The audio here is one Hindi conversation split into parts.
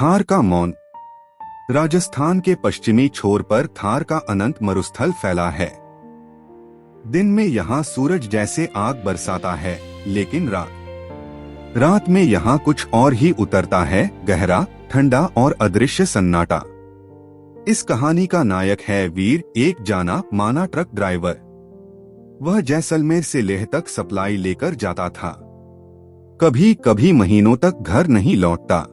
थार का मौन। राजस्थान के पश्चिमी छोर पर थार का अनंत मरुस्थल फैला है। दिन में यहाँ सूरज जैसे आग बरसाता है, लेकिन रात में यहाँ कुछ और ही उतरता है, गहरा, ठंडा और अदृश्य सन्नाटा। इस कहानी का नायक है वीर, एक जाना माना ट्रक ड्राइवर। वह जैसलमेर से लेह तक सप्लाई लेकर जाता था। कभी कभी महीनों तक घर नहीं लौटता।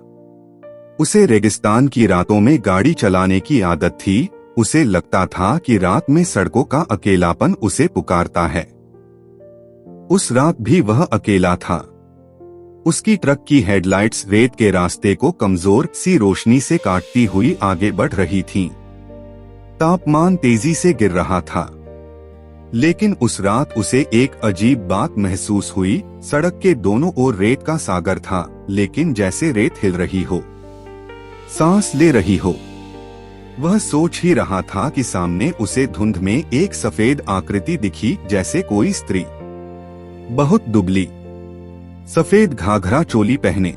उसे रेगिस्तान की रातों में गाड़ी चलाने की आदत थी। उसे लगता था कि रात में सड़कों का अकेलापन उसे पुकारता है। उस रात भी वह अकेला था। उसकी ट्रक की हेडलाइट्स रेत के रास्ते को कमजोर सी रोशनी से काटती हुई आगे बढ़ रही थीं। तापमान तेजी से गिर रहा था, लेकिन उस रात उसे एक अजीब बात महसूस हुई। सड़क के दोनों ओर रेत का सागर था, लेकिन जैसे रेत हिल रही हो, सांस ले रही हो। वह सोच ही रहा था कि सामने उसे धुंध में एक सफेद आकृति दिखी, जैसे कोई स्त्री, बहुत दुबली, सफेद घाघरा चोली पहने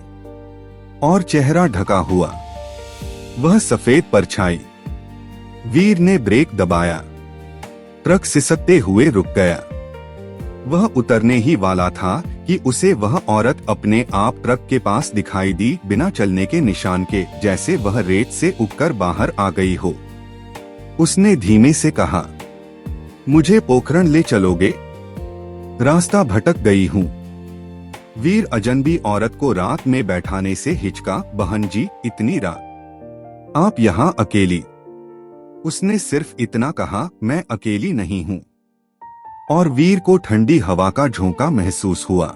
और चेहरा ढका हुआ। वह सफेद परछाई। वीर ने ब्रेक दबाया। ट्रक सिसकते हुए रुक गया। वह उतरने ही वाला था कि उसे वह औरत अपने आप ट्रक के पास दिखाई दी, बिना चलने के निशान के, जैसे वह रेत से उगकर बाहर आ गई हो। उसने धीमे से कहा, मुझे पोखरण ले चलोगे? रास्ता भटक गई हूँ। वीर अजनबी औरत को रात में बैठाने से हिचका। बहन जी, इतनी रात आप यहाँ अकेली? उसने सिर्फ इतना कहा, मैं अकेली नहीं हूँ। और वीर को ठंडी हवा का झोंका महसूस हुआ,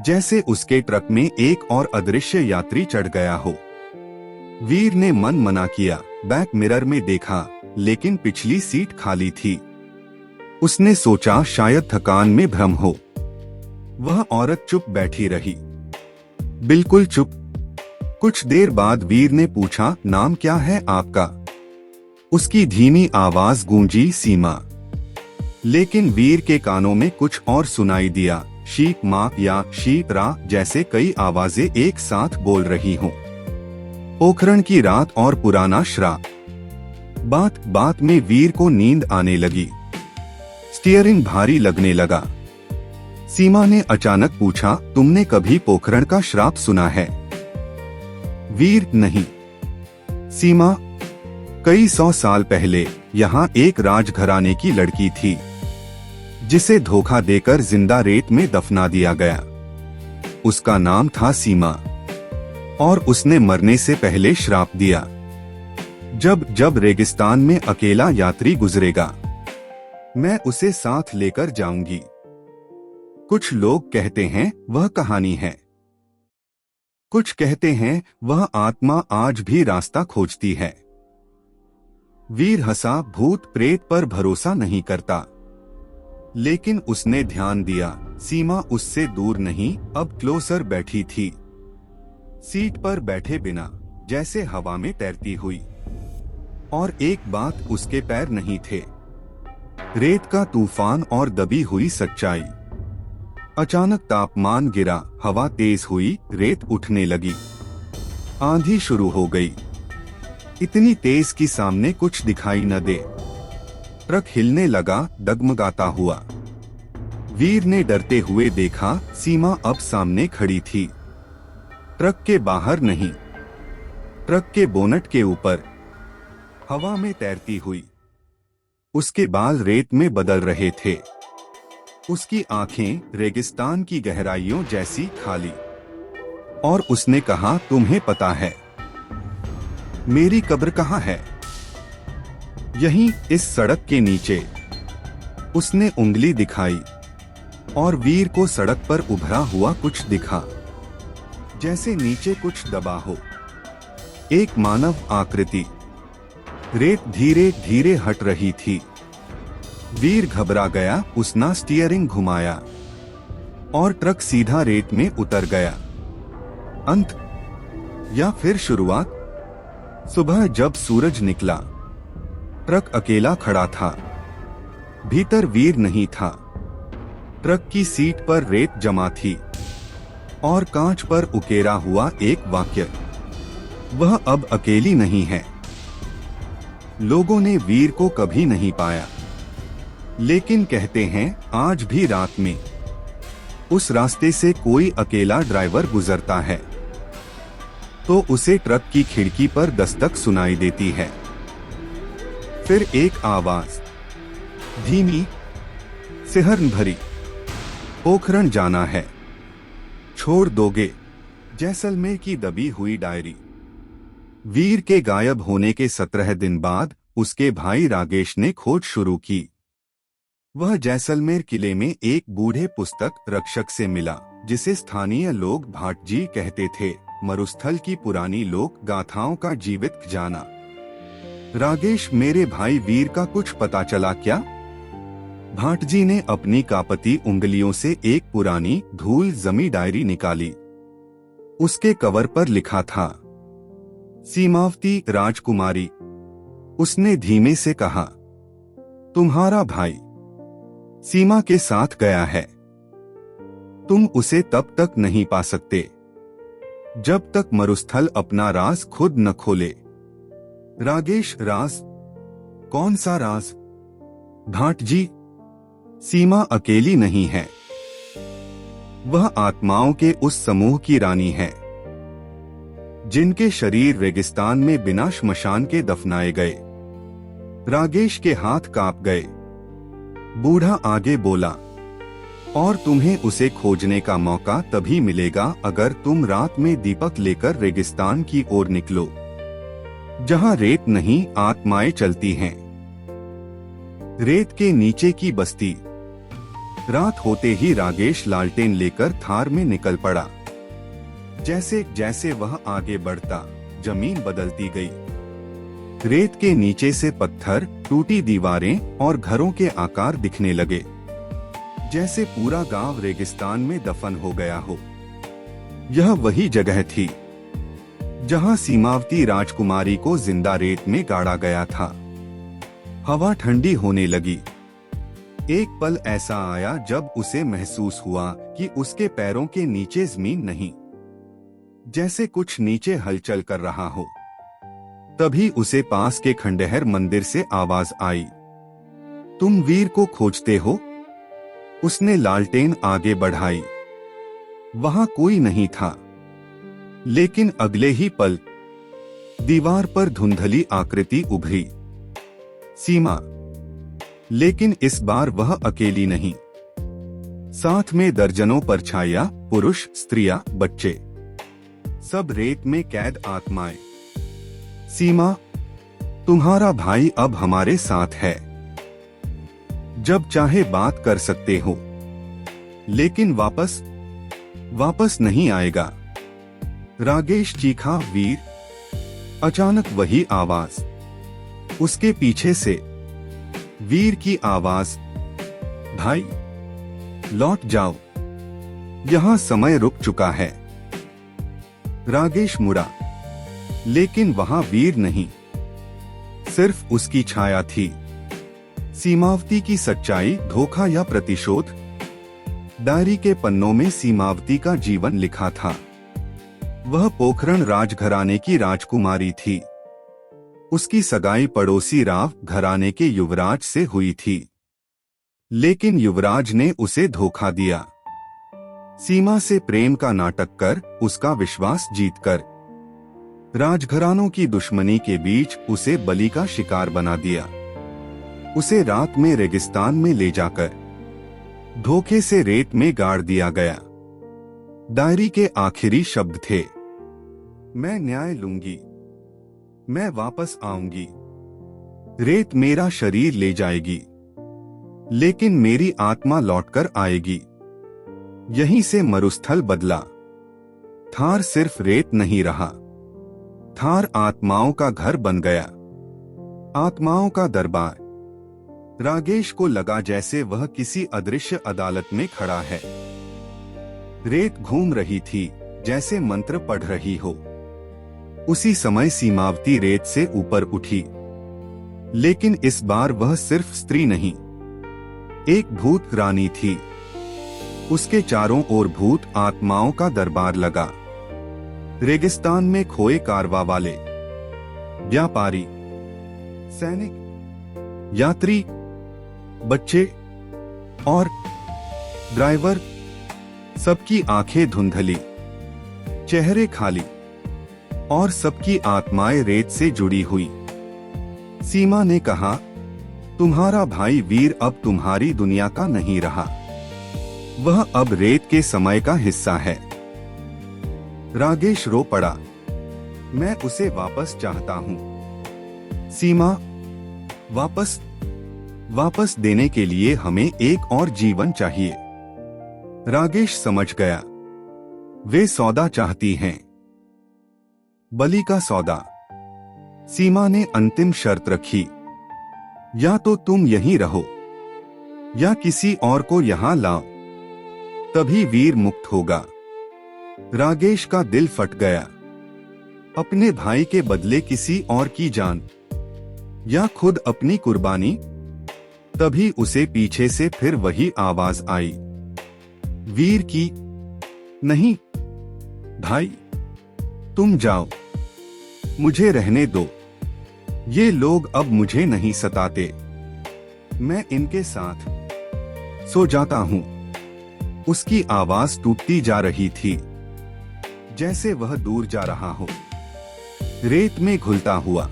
जैसे उसके ट्रक में एक और अदृश्य यात्री चढ़ गया हो। वीर ने मन मना किया, बैक मिरर में देखा, लेकिन पिछली सीट खाली थी। उसने सोचा शायद थकान में भ्रम हो। वह औरत चुप बैठी रही, बिल्कुल चुप। कुछ देर बाद वीर ने पूछा, नाम क्या है आपका? उसकी धीमी आवाज गूंजी, सीमा। लेकिन वीर के कानों में कुछ और सुनाई दिया, शीप माँ या शीप रा, जैसे कई आवाजें एक साथ बोल रही हों। पोखरण की रात और पुराना श्राप। बात बात में वीर को नींद आने लगी। स्टीयरिंग भारी लगने लगा। सीमा ने अचानक पूछा, तुमने कभी पोखरण का श्राप सुना है? वीर, नहीं। सीमा, कई 100 साल पहले यहाँ एक राजघराने की लड़की थी, जिसे धोखा देकर जिंदा रेत में दफना दिया गया। उसका नाम था सीमा, और उसने मरने से पहले श्राप दिया, जब जब रेगिस्तान में अकेला यात्री गुजरेगा, मैं उसे साथ लेकर जाऊंगी। कुछ लोग कहते हैं वह कहानी है। कुछ कहते हैं वह आत्मा आज भी रास्ता खोजती है। वीर हंसा। भूत प्रेत पर भरोसा नहीं करता, लेकिन उसने ध्यान दिया, सीमा उससे दूर नहीं, अब क्लोजर बैठी थी, सीट पर बैठे बिना, जैसे हवा में तैरती हुई। और एक बात, उसके पैर नहीं थे। रेत का तूफान और दबी हुई सच्चाई। अचानक तापमान गिरा, हवा तेज हुई, रेत उठने लगी। आंधी शुरू हो गई, इतनी तेज कि सामने कुछ दिखाई न दे। ट्रक हिलने लगा, डगमगाता हुआ। वीर ने डरते हुए देखा, सीमा अब सामने खड़ी थी। ट्रक के बाहर नहीं, ट्रक के बोनट के ऊपर, हवा में तैरती हुई। उसके बाल रेत में बदल रहे थे। उसकी आंखें रेगिस्तान की गहराइयों जैसी खाली। और उसने कहा, तुम्हें पता है मेरी कब्र कहाँ है? यहीं, इस सड़क के नीचे। उसने उंगली दिखाई, और वीर को सड़क पर उभरा हुआ कुछ दिखा, जैसे नीचे कुछ दबा हो। एक मानव आकृति। रेत धीरे धीरे हट रही थी। वीर घबरा गया। उसने स्टीयरिंग घुमाया, और ट्रक सीधा रेत में उतर गया। अंत या फिर शुरुआत? सुबह जब सूरज निकला, ट्रक अकेला खड़ा था। भीतर वीर नहीं था। ट्रक की सीट पर रेत जमा थी और कांच पर उकेरा हुआ एक वाक्य, वह अब अकेली नहीं है। लोगों ने वीर को कभी नहीं पाया, लेकिन कहते हैं आज भी रात में उस रास्ते से कोई अकेला ड्राइवर गुजरता है तो उसे ट्रक की खिड़की पर दस्तक सुनाई देती है। फिर एक आवाज, धीमी, सिहरन भरी, पोखरण जाना है, छोड़ दोगे? जैसलमेर की दबी हुई डायरी। वीर के गायब होने के 17 दिन बाद उसके भाई रागेश ने खोज शुरू की। वह जैसलमेर किले में एक बूढ़े पुस्तक रक्षक से मिला, जिसे स्थानीय लोग भाटजी कहते थे, मरुस्थल की पुरानी लोक गाथाओं का जीवित खजाना। रागेश, मेरे भाई वीर का कुछ पता चला क्या? भाटजी ने अपनी कांपती उंगलियों से एक पुरानी धूल जमी डायरी निकाली। उसके कवर पर लिखा था, सीमावती राजकुमारी। उसने धीमे से कहा, तुम्हारा भाई सीमा के साथ गया है। तुम उसे तब तक नहीं पा सकते जब तक मरुस्थल अपना राज खुद न खोले। रागेश, राज? कौन सा राज? भाटजी, सीमा अकेली नहीं है। वह आत्माओं के उस समूह की रानी है जिनके शरीर रेगिस्तान में बिना श्मशान के दफनाए गए। रागेश के हाथ कांप गए। बूढ़ा आगे बोला, और तुम्हें उसे खोजने का मौका तभी मिलेगा अगर तुम रात में दीपक लेकर रेगिस्तान की ओर निकलो, जहां रेत नहीं आत्माएं चलती हैं। रेत के नीचे की बस्ती। रात होते ही रागेश लालटेन लेकर थार में निकल पड़ा। जैसे जैसे वह आगे बढ़ता, जमीन बदलती गई। रेत के नीचे से पत्थर, टूटी दीवारें और घरों के आकार दिखने लगे, जैसे पूरा गांव रेगिस्तान में दफन हो गया हो। यह वही जगह थी जहां सीमावती राजकुमारी को जिंदा रेत में गाड़ा गया था। हवा ठंडी होने लगी। एक पल ऐसा आया जब उसे महसूस हुआ कि उसके पैरों के नीचे जमीन नहीं, जैसे कुछ नीचे हलचल कर रहा हो। तभी उसे पास के खंडहर मंदिर से आवाज आई, तुम वीर को खोजते हो? उसने लालटेन आगे बढ़ाई। वहां कोई नहीं था, लेकिन अगले ही पल दीवार पर धुंधली आकृति उभरी। सीमा। लेकिन इस बार वह अकेली नहीं। साथ में दर्जनों परछाइयां, पुरुष, स्त्रियां, बच्चे, सब रेत में कैद आत्माएं। सीमा, तुम्हारा भाई अब हमारे साथ है। जब चाहे बात कर सकते हो, लेकिन वापस नहीं आएगा। रागेश चीखा, वीर। अचानक वही आवाज। उसके पीछे से वीर की आवाज, भाई लौट जाओ, यहां समय रुक चुका है। रागेश मुड़ा, लेकिन वहां वीर नहीं, सिर्फ उसकी छाया थी। सीमावती की सच्चाई, धोखा या प्रतिशोध? डायरी के पन्नों में सीमावती का जीवन लिखा था। वह पोखरण राजघराने की राजकुमारी थी। उसकी सगाई पड़ोसी राव घराने के युवराज से हुई थी, लेकिन युवराज ने उसे धोखा दिया। सीमा से प्रेम का नाटक कर, उसका विश्वास जीतकर, राजघरानों की दुश्मनी के बीच उसे बलि का शिकार बना दिया। उसे रात में रेगिस्तान में ले जाकर धोखे से रेत में गाड़ दिया गया। डायरी के आखिरी शब्द थे, मैं न्याय लूंगी, मैं वापस आऊंगी। रेत मेरा शरीर ले जाएगी, लेकिन मेरी आत्मा लौटकर आएगी। यहीं से मरुस्थल बदला। थार सिर्फ रेत नहीं रहा, थार आत्माओं का घर बन गया, आत्माओं का दरबार। रागेश को लगा जैसे वह किसी अदृश्य अदालत में खड़ा है। रेत घूम रही थी, जैसे मंत्र पढ़ रही हो। उसी समय सीमावती रेत से ऊपर उठी, लेकिन इस बार वह सिर्फ स्त्री नहीं, एक भूत रानी थी। उसके चारों ओर भूत आत्माओं का दरबार लगा। रेगिस्तान में खोए कारवा वाले, व्यापारी, सैनिक, यात्री, बच्चे और ड्राइवर, सबकी आंखें धुंधली, चेहरे खाली और सबकी आत्माएं रेत से जुड़ी हुई। सीमा ने कहा, तुम्हारा भाई वीर अब तुम्हारी दुनिया का नहीं रहा, वह अब रेत के समय का हिस्सा है। रागेश रो पड़ा, मैं उसे वापस चाहता हूँ। सीमा, वापस देने के लिए हमें एक और जीवन चाहिए। रागेश समझ गया, वे सौदा चाहती हैं, बलि का सौदा। सीमा ने अंतिम शर्त रखी, या तो तुम यहीं रहो या किसी और को यहां लाओ, तभी वीर मुक्त होगा। रागेश का दिल फट गया, अपने भाई के बदले किसी और की जान या खुद अपनी कुर्बानी। तभी उसे पीछे से फिर वही आवाज आई, वीर की, नहीं भाई, तुम जाओ, मुझे रहने दो, ये लोग अब मुझे नहीं सताते, मैं इनके साथ सो जाता हूं। उसकी आवाज टूटती जा रही थी, जैसे वह दूर जा रहा हो, रेत में घुलता हुआ।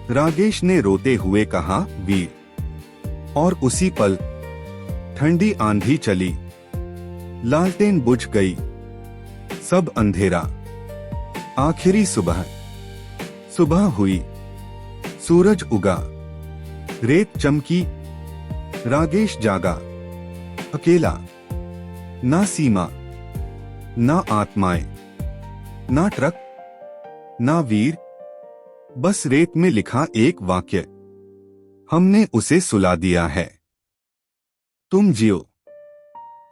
रागेश ने रोते हुए कहा, वीर। और उसी पल ठंडी आंधी चली, लालटेन बुझ गई, सब अंधेरा। आखिरी सुबह हुई, सूरज उगा, रेत चमकी, रागेश जागा, अकेला, ना सीमा, ना आत्माएं, ना ट्रक, ना वीर, बस रेत में लिखा एक वाक्य, हमने उसे सुला दिया है, तुम जियो।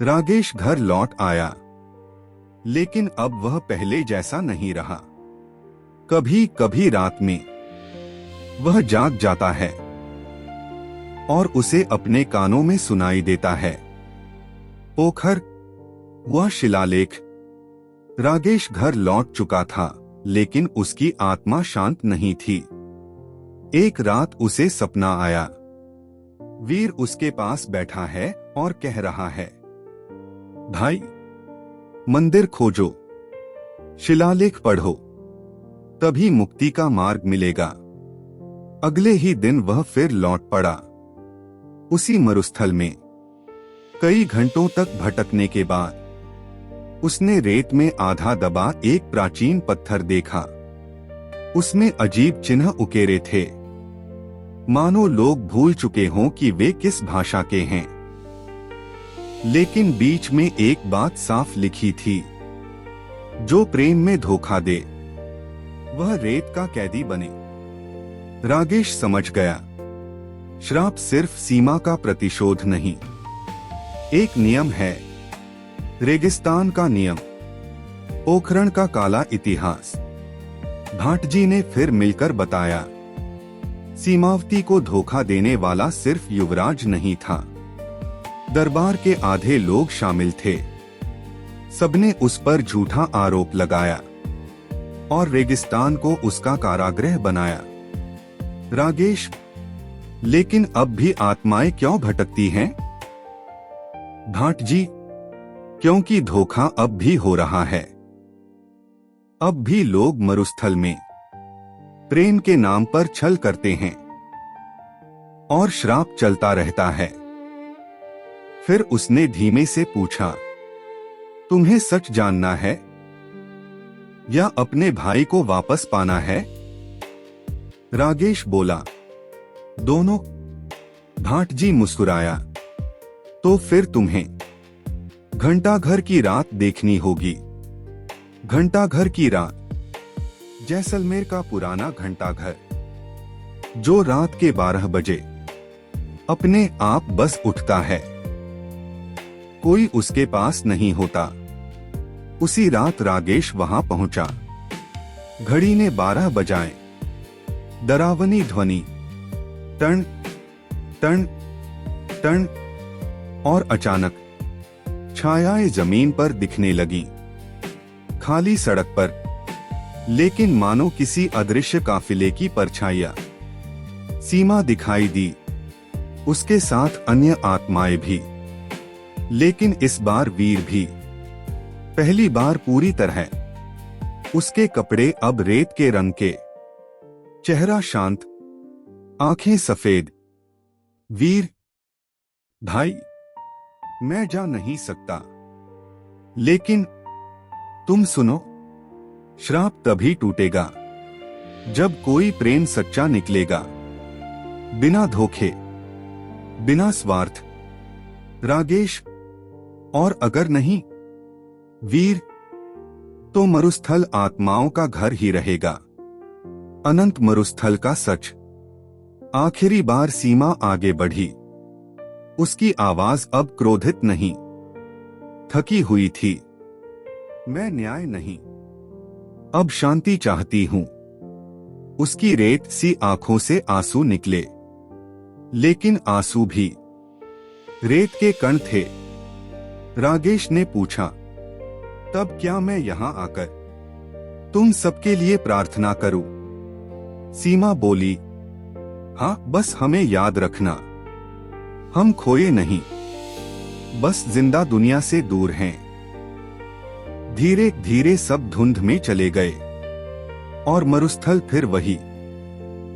रागेश घर लौट आया, लेकिन अब वह पहले जैसा नहीं रहा। कभी कभी रात में वह जाग जाता है और उसे अपने कानों में सुनाई देता है, पोखर, वह शिलालेख। रागेश घर लौट चुका था, लेकिन उसकी आत्मा शांत नहीं थी। एक रात उसे सपना आया, वीर उसके पास बैठा है और कह रहा है, भाई, मंदिर खोजो, शिलालेख पढ़ो, तभी मुक्ति का मार्ग मिलेगा। अगले ही दिन वह फिर लौट पड़ा, उसी मरुस्थल में। कई घंटों तक भटकने के बाद उसने रेत में आधा दबा एक प्राचीन पत्थर देखा। उसमें अजीब चिन्ह उकेरे थे, मानो लोग भूल चुके हों कि वे किस भाषा के हैं। लेकिन बीच में एक बात साफ लिखी थी, जो प्रेम में धोखा दे, वह रेत का कैदी बने। रागेश समझ गया, श्राप सिर्फ सीमा का प्रतिशोध नहीं, एक नियम है, रेगिस्तान का नियम, पोखरण का काला इतिहास। भाटजी ने फिर मिलकर बताया, सीमावती को धोखा देने वाला सिर्फ युवराज नहीं था, दरबार के आधे लोग शामिल थे। सबने उस पर झूठा आरोप लगाया और रेगिस्तान को उसका कारागृह बनाया। रागेश, लेकिन अब भी आत्माएं क्यों भटकती हैं? भाटजी, क्योंकि धोखा अब भी हो रहा है। अब भी लोग मरुस्थल में प्रेम के नाम पर छल करते हैं और श्राप चलता रहता है। फिर उसने धीमे से पूछा, तुम्हें सच जानना है या अपने भाई को वापस पाना है? रागेश बोला, दोनों। भाटजी मुस्कुराया, तो फिर तुम्हें घंटाघर की रात देखनी होगी। घंटाघर की रात, जैसलमेर का पुराना घंटाघर, जो रात के 12 बजे अपने आप बस उठता है, कोई उसके पास नहीं होता। उसी रात रागेश वहां पहुंचा। घड़ी ने 12 बजाए। डरावनी ध्वनि, टन टन टन, और अचानक छायाएं जमीन पर दिखने लगी। खाली सड़क पर लेकिन मानो किसी अदृश्य काफिले की परछाइयां। सीमा दिखाई दी, उसके साथ अन्य आत्माएं भी, लेकिन इस बार वीर भी। पहली बार पूरी तरह। उसके कपड़े अब रेत के रंग के, चेहरा शांत, आंखें सफेद। वीर, भाई, मैं जा नहीं सकता, लेकिन तुम सुनो, श्राप तभी टूटेगा जब कोई प्रेम सच्चा निकलेगा, बिना धोखे, बिना स्वार्थ। रागेश, और अगर नहीं वीर, तो मरुस्थल आत्माओं का घर ही रहेगा, अनंत मरुस्थल का सच। आखिरी बार सीमा आगे बढ़ी। उसकी आवाज अब क्रोधित नहीं, थकी हुई थी। मैं न्याय नहीं, अब शांति चाहती हूं। उसकी रेत सी आंखों से आंसू निकले, लेकिन आंसू भी रेत के कण थे। रागेश ने पूछा, तब क्या मैं यहां आकर तुम सबके लिए प्रार्थना करूं? सीमा बोली, हाँ, बस हमें याद रखना, हम खोए नहीं, बस जिंदा दुनिया से दूर हैं। धीरे धीरे सब धुंध में चले गए और मरुस्थल फिर वही,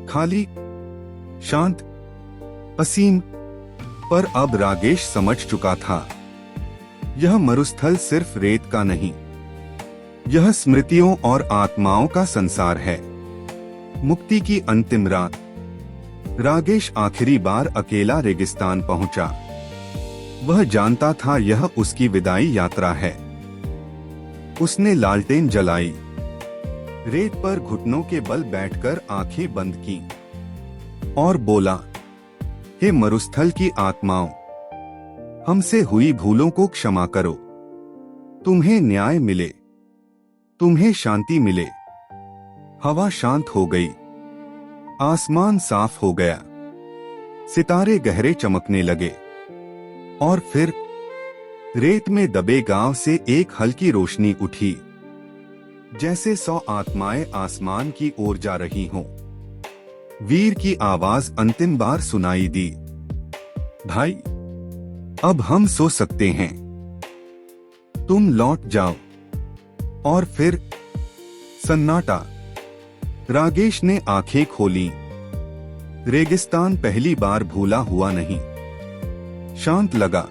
खाली, शांत, असीम। पर अब रागेश समझ चुका था, यह मरुस्थल सिर्फ रेत का नहीं, यह स्मृतियों और आत्माओं का संसार है। मुक्ति की अंतिम रात। रागेश आखिरी बार अकेला रेगिस्तान पहुंचा। वह जानता था यह उसकी विदाई यात्रा है। उसने लालटेन जलाई, रेत पर घुटनों के बल बैठकर आंखें बंद की और बोला, हे मरुस्थल की आत्माओं, हमसे हुई भूलों को क्षमा करो। तुम्हें न्याय मिले, तुम्हें शांति मिले। हवा शांत हो गई, आसमान साफ हो गया, सितारे गहरे चमकने लगे, और फिर रेत में दबे गांव से एक हल्की रोशनी उठी, जैसे 100 आत्माएं आसमान की ओर जा रही हों। वीर की आवाज अंतिम बार सुनाई दी, भाई, अब हम सो सकते हैं, तुम लौट जाओ। और फिर सन्नाटा। रागेश ने आंखें खोली। रेगिस्तान पहली बार भूला हुआ नहीं, शांत लगा।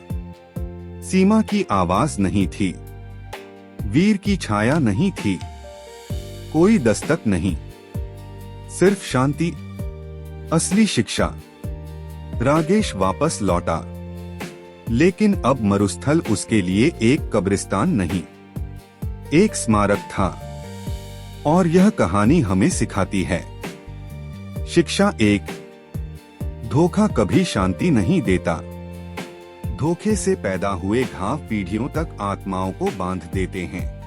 सीमा की आवाज नहीं थी, वीर की छाया नहीं थी, कोई दस्तक नहीं, सिर्फ शांति, असली शिक्षा। रागेश वापस लौटा, लेकिन अब मरुस्थल उसके लिए एक कब्रिस्तान नहीं, एक स्मारक था। और यह कहानी हमें सिखाती है, शिक्षा एक, धोखा कभी शांति नहीं देता। धोखे से पैदा हुए घाव पीढ़ियों तक आत्माओं को बांध देते हैं।